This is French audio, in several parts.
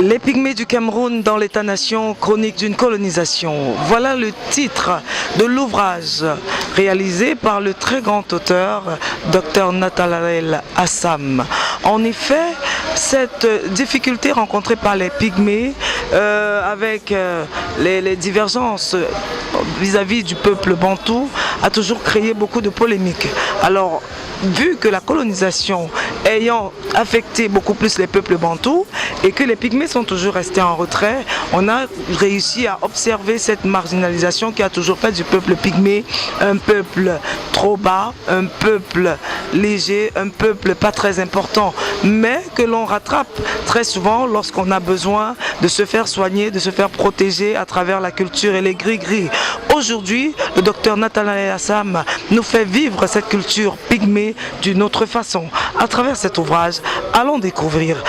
Les Pygmées du Cameroun dans l'État-nation, chronique d'une colonisation. Voilà le titre de l'ouvrage réalisé par le très grand auteur Dr Nathanaël Assam. En effet, cette difficulté rencontrée par les Pygmées avec les divergences vis-à-vis du peuple bantou a toujours créé beaucoup de polémiques. Alors, vu que la colonisation ayant affecté beaucoup plus les peuples bantous et que les Pygmées sont toujours restés en retrait, on a réussi à observer cette marginalisation qui a toujours fait du peuple pygmée un peuple trop bas, un peuple léger, un peuple pas très important, mais que l'on rattrape très souvent lorsqu'on a besoin de se faire soigner, de se faire protéger à travers la culture et les gris-gris. Aujourd'hui, le docteur Nathanaël Assam nous fait vivre cette culture pygmée d'une autre façon. À travers cet ouvrage, allons découvrir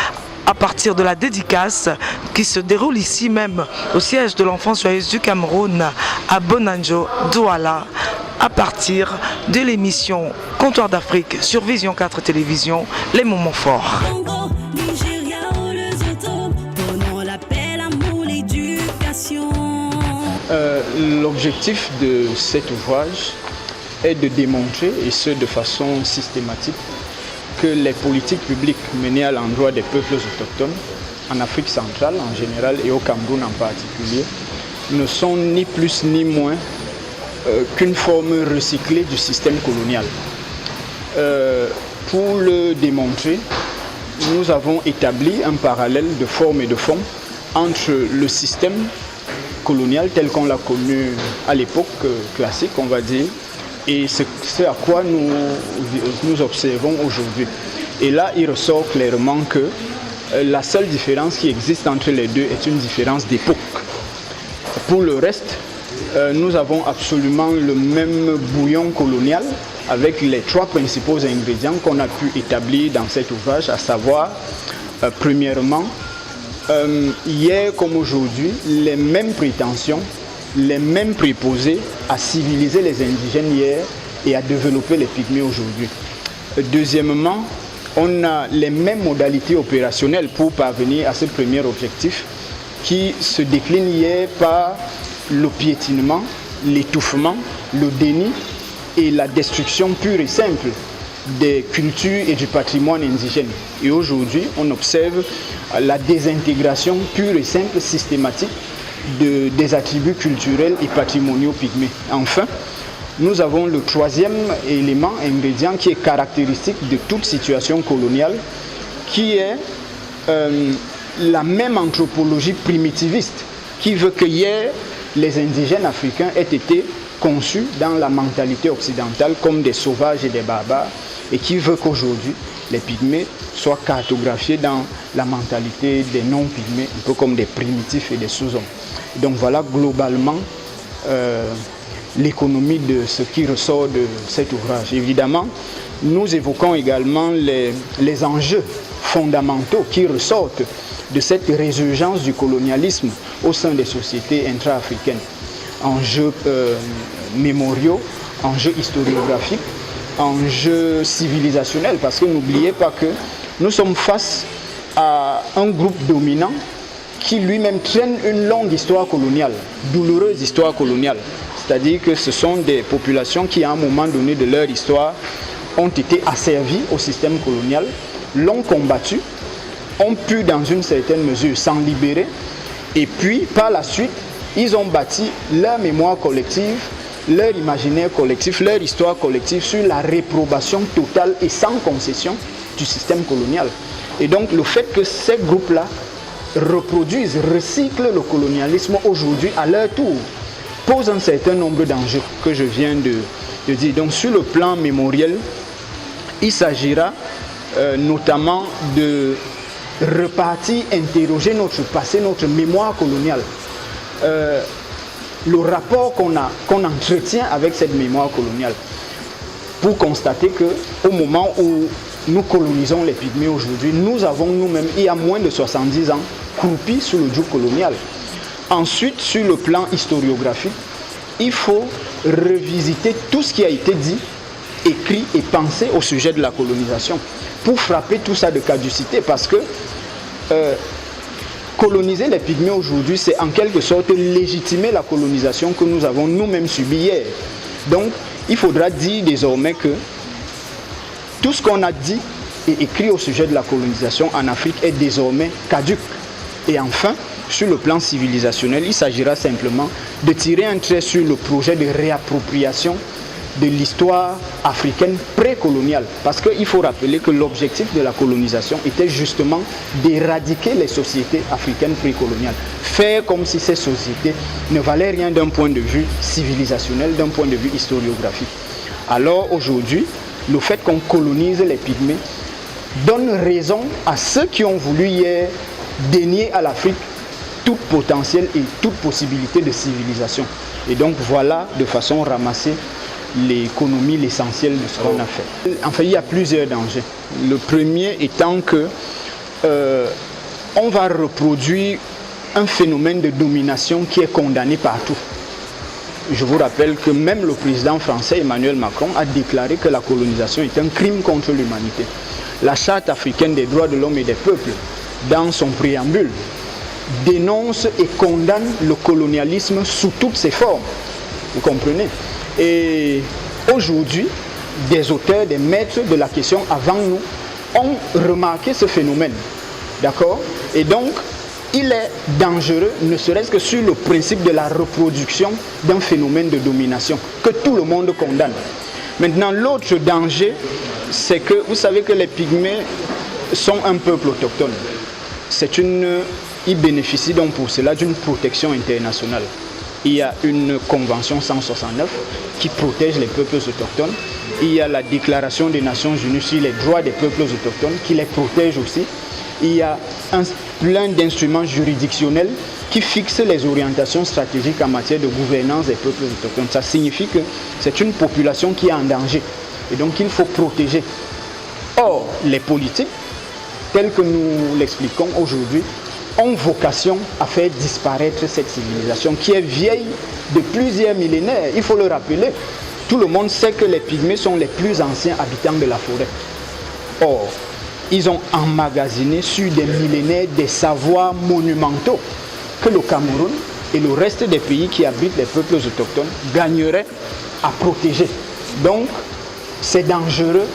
à partir de la dédicace qui se déroule ici même au siège de l'Enfance Joyeuse du Cameroun à Bonanjo, Douala, à partir de l'émission Comptoir d'Afrique sur Vision 4 Télévision, les moments forts. L'objectif de cet ouvrage est de démontrer, et ce de façon systématique, que les politiques publiques menées à l'endroit des peuples autochtones, en Afrique centrale en général et au Cameroun en particulier, ne sont ni plus ni moins qu'une forme recyclée du système colonial. Pour le démontrer, nous avons établi un parallèle de forme et de fond entre le système colonial tel qu'on l'a connu à l'époque classique, on va dire, et ce à quoi nous observons aujourd'hui. Et là, il ressort clairement que la seule différence qui existe entre les deux est une différence d'époque. Pour le reste, nous avons absolument le même bouillon colonial avec les trois principaux ingrédients qu'on a pu établir dans cet ouvrage, à savoir, premièrement, hier comme aujourd'hui, les mêmes prétentions, les mêmes préposés à civiliser les indigènes hier et à développer les Pygmées aujourd'hui. Deuxièmement, on a les mêmes modalités opérationnelles pour parvenir à ce premier objectif qui se décline hier par le piétinement, l'étouffement, le déni et la destruction pure et simple des cultures et du patrimoine indigène. Et aujourd'hui, on observe la désintégration pure et simple, systématique, des attributs culturels et patrimoniaux pygmées. Enfin, nous avons le troisième élément, ingrédient, qui est caractéristique de toute situation coloniale, qui est la même anthropologie primitiviste, qui veut que hier, les indigènes africains aient été conçus dans la mentalité occidentale comme des sauvages et des barbares, et qui veut qu'aujourd'hui, les pygmées soient cartographiés dans la mentalité des non-pygmées, un peu comme des primitifs et des sous-hommes. Donc voilà globalement l'économie de ce qui ressort de cet ouvrage. Évidemment, nous évoquons également les enjeux fondamentaux qui ressortent de cette résurgence du colonialisme au sein des sociétés intra-africaines. Enjeux mémoriaux, enjeux historiographiques, enjeux civilisationnels, parce que n'oubliez pas que nous sommes face à un groupe dominant qui lui-même traîne une longue histoire coloniale, douloureuse histoire coloniale. C'est-à-dire que ce sont des populations qui, à un moment donné de leur histoire, ont été asservies au système colonial, l'ont combattu, ont pu dans une certaine mesure s'en libérer, et puis par la suite, ils ont bâti leur mémoire collective, leur imaginaire collectif, leur histoire collective sur la réprobation totale et sans concession du système colonial. Et donc le fait que ces groupes-là reproduisent, recyclent le colonialisme aujourd'hui à leur tour, pose un certain nombre d'enjeux que je viens de dire. Donc sur le plan mémoriel, il s'agira notamment de repartir, interroger notre passé, notre mémoire coloniale. Le rapport qu'on entretient avec cette mémoire coloniale, pour constater qu'au moment où nous colonisons les Pygmées aujourd'hui, nous avons nous-mêmes, il y a moins de 70 ans, croupi sous le joug colonial. Ensuite, sur le plan historiographique, il faut revisiter tout ce qui a été dit, écrit et pensé au sujet de la colonisation, pour frapper tout ça de caducité, parce que coloniser les Pygmées aujourd'hui, c'est en quelque sorte légitimer la colonisation que nous avons nous-mêmes subie hier. Donc, il faudra dire désormais que tout ce qu'on a dit et écrit au sujet de la colonisation en Afrique est désormais caduque. Et enfin, sur le plan civilisationnel, il s'agira simplement de tirer un trait sur le projet de réappropriation de l'histoire africaine précoloniale. Parce qu'il faut rappeler que l'objectif de la colonisation était justement d'éradiquer les sociétés africaines précoloniales. Faire comme si ces sociétés ne valaient rien d'un point de vue civilisationnel, d'un point de vue historiographique. Alors aujourd'hui, le fait qu'on colonise les Pygmées donne raison à ceux qui ont voulu hier dénier à l'Afrique tout potentiel et toute possibilité de civilisation. Et donc voilà de façon ramassée l'économie, l'essentiel de ce qu'on a fait. Enfin, il y a plusieurs dangers. Le premier étant que on va reproduire un phénomène de domination qui est condamné partout. Je vous rappelle que même le président français Emmanuel Macron a déclaré que la colonisation est un crime contre l'humanité. La Charte africaine des droits de l'homme et des peuples, dans son préambule, dénonce et condamne le colonialisme sous toutes ses formes. Vous comprenez? Et aujourd'hui, des auteurs, des maîtres de la question avant nous ont remarqué ce phénomène. D'accord? Et donc, il est dangereux, ne serait-ce que sur le principe de la reproduction d'un phénomène de domination que tout le monde condamne. Maintenant, l'autre danger, c'est que vous savez que les Pygmées sont un peuple autochtone. Ils bénéficient donc pour cela d'une protection internationale. Il y a une convention 169 qui protège les peuples autochtones. Il y a la déclaration des Nations Unies sur les droits des peuples autochtones qui les protège aussi. Il y a plein d'instruments juridictionnels qui fixent les orientations stratégiques en matière de gouvernance des peuples autochtones. Ça signifie que c'est une population qui est en danger et donc il faut protéger. Or, les politiques, tels que nous l'expliquons aujourd'hui, ont vocation à faire disparaître cette civilisation qui est vieille de plusieurs millénaires. Il faut le rappeler. Tout le monde sait que les Pygmées sont les plus anciens habitants de la forêt. Or, ils ont emmagasiné sur des millénaires des savoirs monumentaux que le Cameroun et le reste des pays qui abritent les peuples autochtones gagneraient à protéger. Donc, c'est dangereux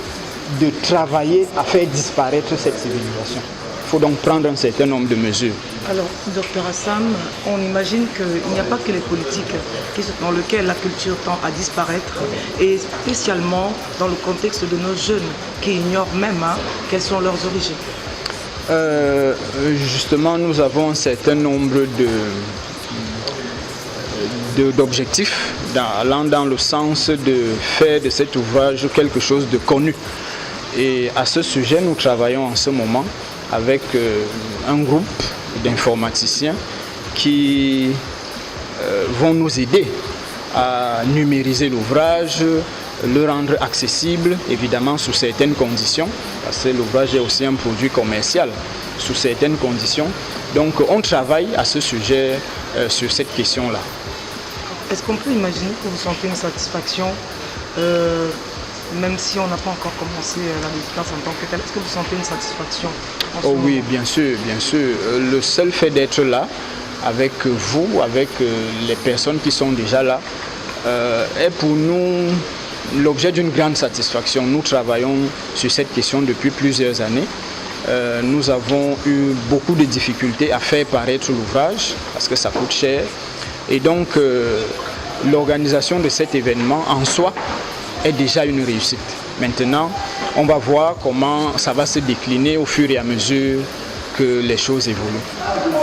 de travailler à faire disparaître cette civilisation. Il faut donc prendre un certain nombre de mesures. Alors, Dr Assam, on imagine qu'il n'y a pas que les politiques dans lesquelles la culture tend à disparaître, et spécialement dans le contexte de nos jeunes qui ignorent même quelles sont leurs origines. Justement, nous avons un certain nombre d'objectifs allant dans le sens de faire de cet ouvrage quelque chose de connu. Et à ce sujet, nous travaillons en ce moment avec un groupe d'informaticiens qui vont nous aider à numériser l'ouvrage, le rendre accessible, évidemment sous certaines conditions, parce que l'ouvrage est aussi un produit commercial, sous certaines conditions. Donc on travaille à ce sujet, sur cette question-là. Est-ce qu'on peut imaginer que vous sentez une satisfaction même si on n'a pas encore commencé la résistance en tant que telle, est-ce que vous sentez une satisfaction en Oh oui, bien sûr, bien sûr. Le seul fait d'être là, avec vous, avec les personnes qui sont déjà là, est pour nous l'objet d'une grande satisfaction. Nous travaillons sur cette question depuis plusieurs années. Nous avons eu beaucoup de difficultés à faire paraître l'ouvrage, parce que ça coûte cher. Et donc, l'organisation de cet événement en soi est déjà une réussite. Maintenant, on va voir comment ça va se décliner au fur et à mesure que les choses évoluent.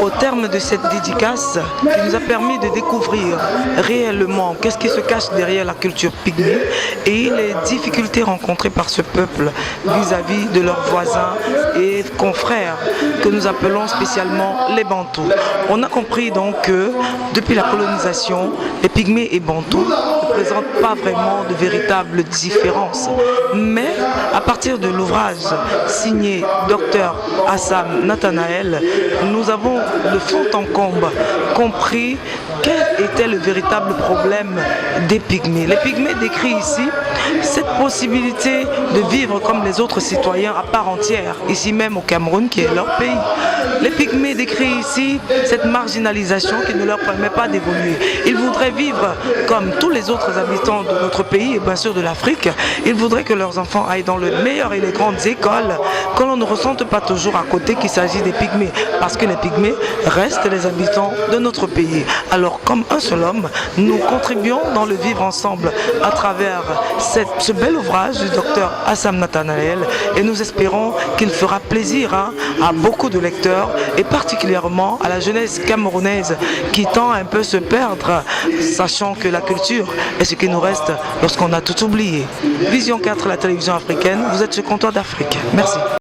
Au terme de cette dédicace qui nous a permis de découvrir réellement qu'est-ce qui se cache derrière la culture pygmée et les difficultés rencontrées par ce peuple vis-à-vis de leurs voisins et confrères que nous appelons spécialement les Bantous. On a compris donc que depuis la colonisation, les pygmées et Bantous ne présentent pas vraiment de véritables différences. Mais à partir de l'ouvrage signé Dr Assam Nathanaël, nous avons de fond en comble compris quelle était le véritable problème des pygmées. Les pygmées décrivent ici cette possibilité de vivre comme les autres citoyens à part entière, ici même au Cameroun qui est leur pays. Les pygmées décrivent ici cette marginalisation qui ne leur permet pas d'évoluer. Ils voudraient vivre comme tous les autres habitants de notre pays et bien sûr de l'Afrique. Ils voudraient que leurs enfants aillent dans les meilleures et les grandes écoles, que l'on ne ressente pas toujours à côté qu'il s'agit des pygmées, parce que les pygmées restent les habitants de notre pays. Alors comme un seul homme, nous contribuons dans le vivre ensemble à travers ce bel ouvrage du docteur Assam Nathanaël, et nous espérons qu'il fera plaisir à beaucoup de lecteurs et particulièrement à la jeunesse camerounaise qui tend un peu se perdre, sachant que la culture est ce qui nous reste lorsqu'on a tout oublié. Vision 4, la télévision africaine, vous êtes ce comptoir d'Afrique. Merci.